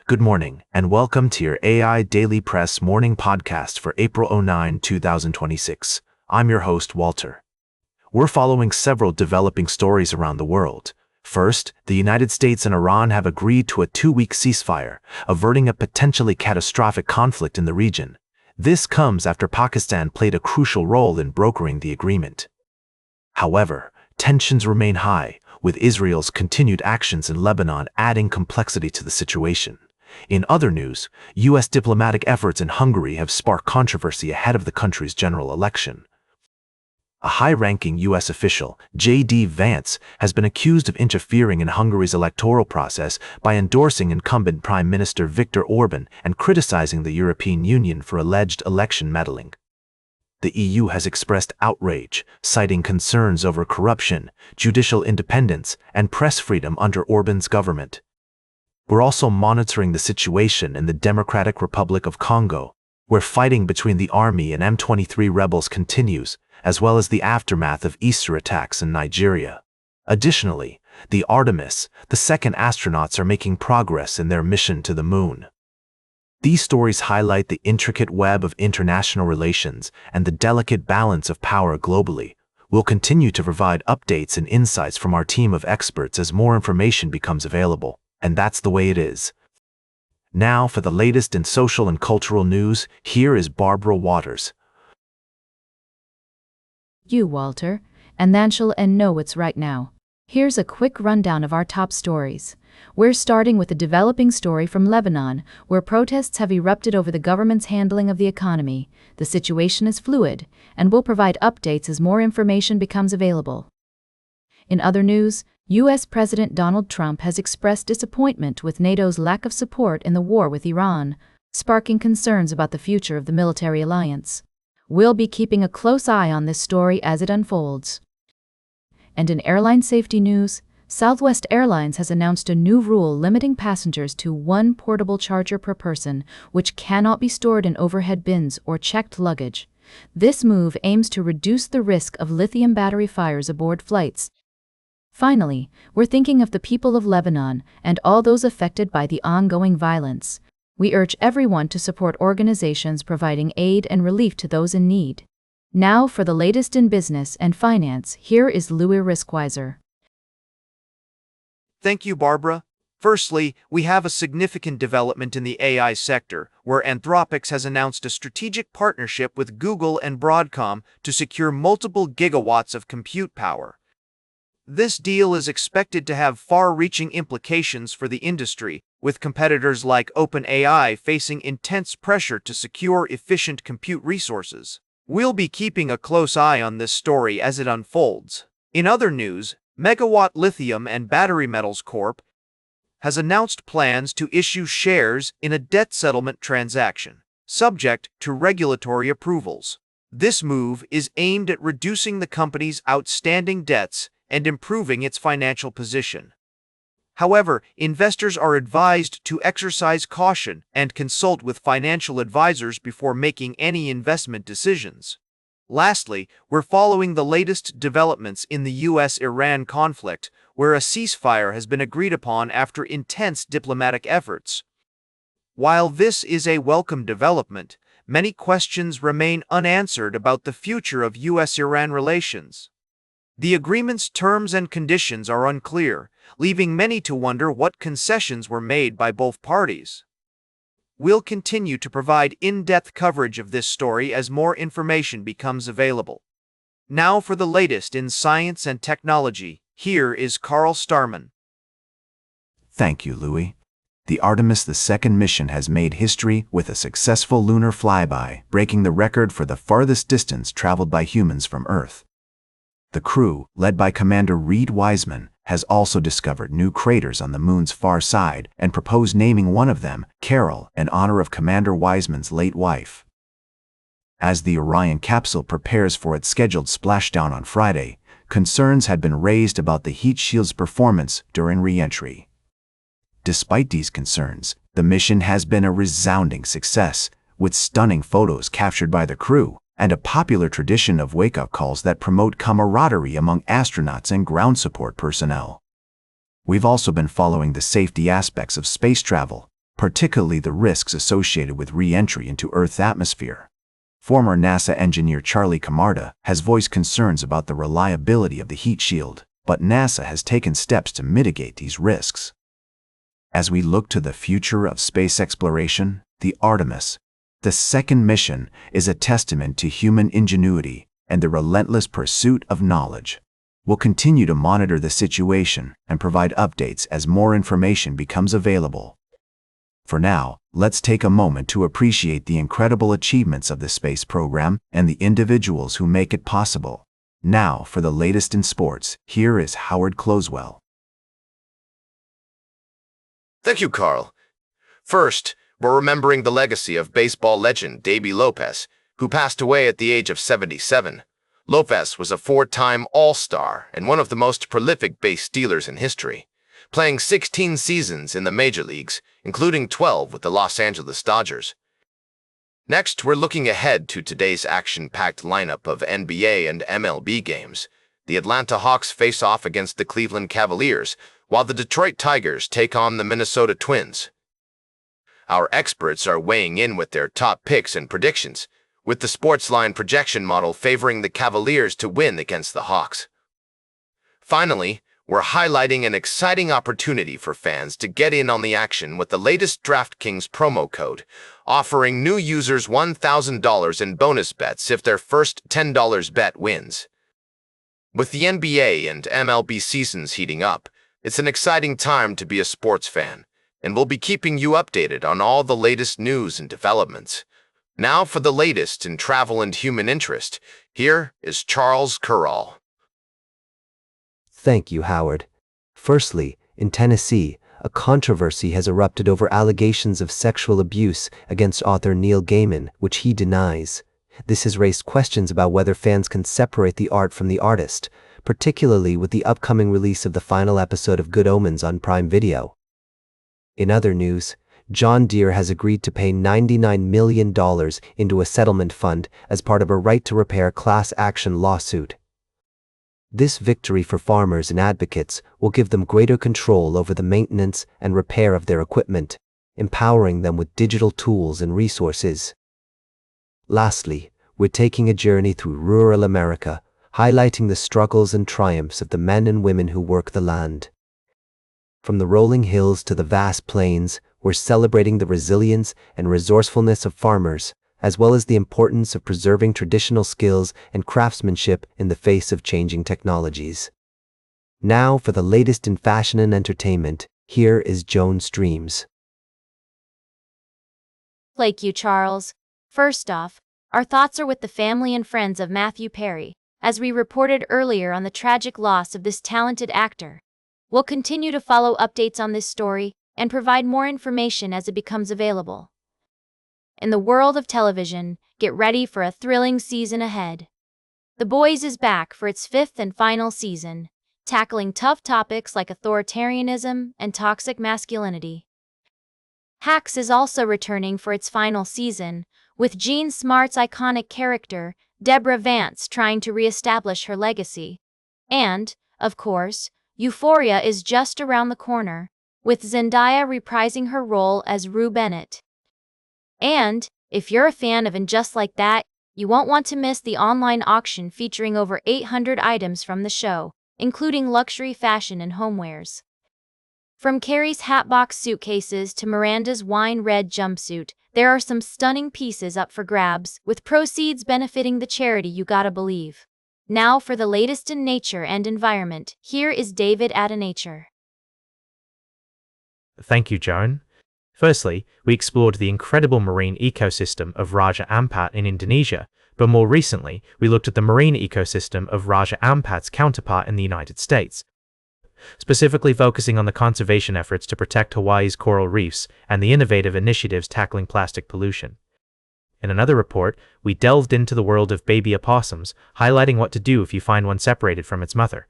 Good morning, and welcome to your AIDailyPress morning podcast for April 9, 2026. I'm your host, Walter. We're following several developing stories around the world. First, the United States and Iran have agreed to a 2-week ceasefire, averting a potentially catastrophic conflict in the region. This comes after Pakistan played a crucial role in brokering the agreement. However, tensions remain high, with Israel's continued actions in Lebanon adding complexity to the situation. In other news, U.S. diplomatic efforts in Hungary have sparked controversy ahead of the country's general election. A high-ranking U.S. official, J.D. Vance, has been accused of interfering in Hungary's electoral process by endorsing incumbent Prime Minister Viktor Orban and criticizing the European Union for alleged election meddling. The EU has expressed outrage, citing concerns over corruption, judicial independence, and press freedom under Orban's government. We're also monitoring the situation in the Democratic Republic of Congo, where fighting between the army and M23 rebels continues, as well as the aftermath of Easter attacks in Nigeria. Additionally, the Artemis, the second astronauts are making progress in their mission to the moon. These stories highlight the intricate web of international relations and the delicate balance of power globally. We'll continue to provide updates and insights from our team of experts as more information becomes available. And that's the way it is. Now, for the latest in social and cultural news, here is Barbara Waters. You, Walter, and then she'll know what's right now. Here's a quick rundown of our top stories. We're starting with a developing story from Lebanon, where protests have erupted over the government's handling of the economy. The situation is fluid, and we'll provide updates as more information becomes available. In other news, U.S. President Donald Trump has expressed disappointment with NATO's lack of support in the war with Iran, sparking concerns about the future of the military alliance. We'll be keeping a close eye on this story as it unfolds. And in airline safety news, Southwest Airlines has announced a new rule limiting passengers to one portable charger per person, which cannot be stored in overhead bins or checked luggage. This move aims to reduce the risk of lithium battery fires aboard flights. Finally, we're thinking of the people of Lebanon and all those affected by the ongoing violence. We urge everyone to support organizations providing aid and relief to those in need. Now for the latest in business and finance, here is Louis Riskweiser. Thank you, Barbara. Firstly, we have a significant development in the AI sector, where Anthropic has announced a strategic partnership with Google and Broadcom to secure multiple gigawatts of compute power. This deal is expected to have far-reaching implications for the industry, with competitors like OpenAI facing intense pressure to secure efficient compute resources. We'll be keeping a close eye on this story as it unfolds. In other news, Megawatt Lithium and Battery Metals Corp. has announced plans to issue shares in a debt settlement transaction, subject to regulatory approvals. This move is aimed at reducing the company's outstanding debts and improving its financial position. However, investors are advised to exercise caution and consult with financial advisors before making any investment decisions. Lastly, we're following the latest developments in the U.S.-Iran conflict, where a ceasefire has been agreed upon after intense diplomatic efforts. While this is a welcome development, many questions remain unanswered about the future of U.S.-Iran relations. The agreement's terms and conditions are unclear, leaving many to wonder what concessions were made by both parties. We'll continue to provide in-depth coverage of this story as more information becomes available. Now for the latest in science and technology, here is Carl Starman. Thank you, Louis. The Artemis II mission has made history with a successful lunar flyby, breaking the record for the farthest distance traveled by humans from Earth. The crew, led by Commander Reed Wiseman, has also discovered new craters on the moon's far side and proposed naming one of them Carol in honor of Commander Wiseman's late wife. As the Orion capsule prepares for its scheduled splashdown on Friday, concerns had been raised about the heat shield's performance during re-entry. Despite these concerns, the mission has been a resounding success, with stunning photos captured by the crew and a popular tradition of wake-up calls that promote camaraderie among astronauts and ground support personnel. We've also been following the safety aspects of space travel, particularly the risks associated with re-entry into Earth's atmosphere. Former NASA engineer Aline Kamakian has voiced concerns about the reliability of the heat shield, but NASA has taken steps to mitigate these risks. As we look to the future of space exploration, the Artemis, the second mission, is a testament to human ingenuity and the relentless pursuit of knowledge. We'll continue to monitor the situation and provide updates as more information becomes available. For now, let's take a moment to appreciate the incredible achievements of the space program and the individuals who make it possible. Now, for the latest in sports, here is Howard Closewell. Thank you, Carl. First, we're remembering the legacy of baseball legend Davey Lopez, who passed away at the age of 77. Lopez was a four-time All-Star and one of the most prolific base stealers in history, playing 16 seasons in the major leagues, including 12 with the Los Angeles Dodgers. Next, we're looking ahead to today's action-packed lineup of NBA and MLB games. The Atlanta Hawks face off against the Cleveland Cavaliers, while the Detroit Tigers take on the Minnesota Twins. Our experts are weighing in with their top picks and predictions, with the Sportsline projection model favoring the Cavaliers to win against the Hawks. Finally, we're highlighting an exciting opportunity for fans to get in on the action with the latest DraftKings promo code, offering new users $1,000 in bonus bets if their first $10 bet wins. With the NBA and MLB seasons heating up, it's an exciting time to be a sports fan, and we'll be keeping you updated on all the latest news and developments. Now for the latest in travel and human interest, here is Charles Curral. Thank you, Howard. Firstly, in Tennessee, a controversy has erupted over allegations of sexual abuse against author Neil Gaiman, which he denies. This has raised questions about whether fans can separate the art from the artist, particularly with the upcoming release of the final episode of Good Omens on Prime Video. In other news, John Deere has agreed to pay $99 million into a settlement fund as part of a right-to-repair class action lawsuit. This victory for farmers and advocates will give them greater control over the maintenance and repair of their equipment, empowering them with digital tools and resources. Lastly, we're taking a journey through rural America, highlighting the struggles and triumphs of the men and women who work the land. From the rolling hills to the vast plains, we're celebrating the resilience and resourcefulness of farmers, as well as the importance of preserving traditional skills and craftsmanship in the face of changing technologies. Now for the latest in fashion and entertainment, here is Joan Streams. Thank you, Charles. First off, our thoughts are with the family and friends of Matthew Perry, as we reported earlier on the tragic loss of this talented actor. We'll continue to follow updates on this story and provide more information as it becomes available. In the world of television, get ready for a thrilling season ahead. The Boys is back for its fifth and final season, tackling tough topics like authoritarianism and toxic masculinity. Hacks is also returning for its final season, with Jean Smart's iconic character, Deborah Vance, trying to re-establish her legacy. And, of course, Euphoria is just around the corner, with Zendaya reprising her role as Rue Bennett. And, if you're a fan of And Just Like That, you won't want to miss the online auction featuring over 800 items from the show, including luxury fashion and homewares. From Carrie's Hatbox suitcases to Miranda's wine red jumpsuit, there are some stunning pieces up for grabs, with proceeds benefiting the charity You Gotta Believe. Now for the latest in nature and environment, here is David at Nature. Thank you, Joan. Firstly, we explored the incredible marine ecosystem of Raja Ampat in Indonesia, but more recently, we looked at the marine ecosystem of Raja Ampat's counterpart in the United States, specifically focusing on the conservation efforts to protect Hawaii's coral reefs and the innovative initiatives tackling plastic pollution. In another report, we delved into the world of baby opossums, highlighting what to do if you find one separated from its mother.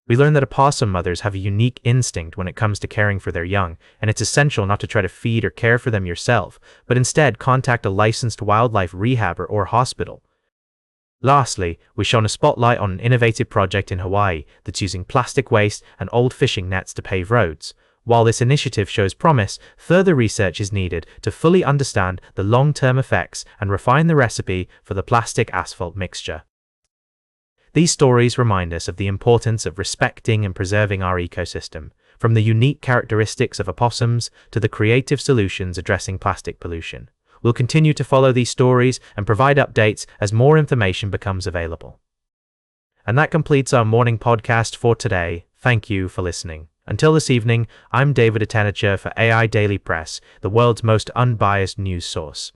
We learned that opossum mothers have a unique instinct when it comes to caring for their young, and it's essential not to try to feed or care for them yourself, but instead contact a licensed wildlife rehabber or hospital. Lastly, we shone a spotlight on an innovative project in Hawaii that's using plastic waste and old fishing nets to pave roads, While this initiative shows promise, further research is needed to fully understand the long-term effects and refine the recipe for the plastic asphalt mixture. These stories remind us of the importance of respecting and preserving our ecosystem, from the unique characteristics of opossums to the creative solutions addressing plastic pollution. We'll continue to follow these stories and provide updates as more information becomes available. And that completes our morning podcast for today. Thank you for listening. Until this evening, I'm David Atanacher for AI Daily Press, the world's most unbiased news source.